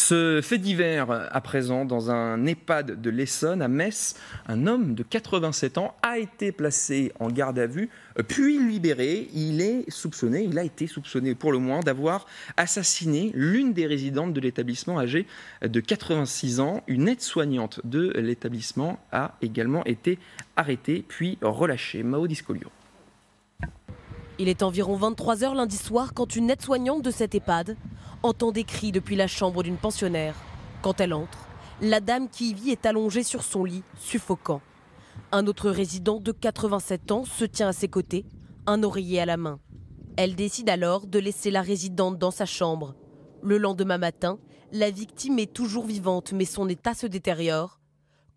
Ce fait divers à présent dans un EHPAD de l'Essonne à Metz, un homme de 87 ans a été placé en garde à vue puis libéré. Il a été soupçonné pour le moins d'avoir assassiné l'une des résidentes de l'établissement âgée de 86 ans. Une aide-soignante de l'établissement a également été arrêtée puis relâchée. Mao Discolio. Il est environ 23 h lundi soir quand une aide-soignante de cet EHPAD entend des cris depuis la chambre d'une pensionnaire. Quand elle entre, la dame qui y vit est allongée sur son lit, suffocant. Un autre résident de 87 ans se tient à ses côtés, un oreiller à la main. Elle décide alors de laisser la résidente dans sa chambre. Le lendemain matin, la victime est toujours vivante mais son état se détériore.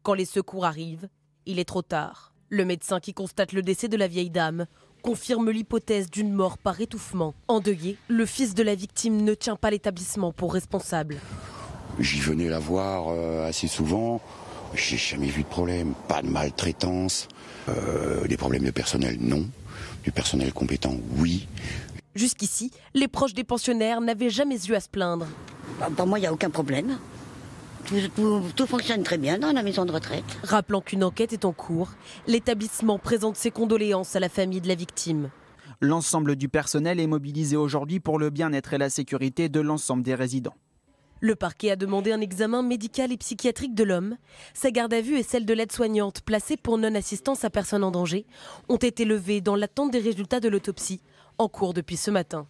Quand les secours arrivent, il est trop tard. Le médecin qui constate le décès de la vieille dame confirme l'hypothèse d'une mort par étouffement. Endeuillé, le fils de la victime ne tient pas l'établissement pour responsable. J'y venais la voir assez souvent. J'ai jamais vu de problème. Pas de maltraitance. Des problèmes de personnel, non. Du personnel compétent, oui. Jusqu'ici, les proches des pensionnaires n'avaient jamais eu à se plaindre. Pour moi, il n'y a aucun problème. Tout fonctionne très bien dans la maison de retraite. Rappelant qu'une enquête est en cours, l'établissement présente ses condoléances à la famille de la victime. L'ensemble du personnel est mobilisé aujourd'hui pour le bien-être et la sécurité de l'ensemble des résidents. Le parquet a demandé un examen médical et psychiatrique de l'homme. Sa garde à vue et celle de l'aide-soignante placée pour non-assistance à personne en danger ont été levées dans l'attente des résultats de l'autopsie, en cours depuis ce matin.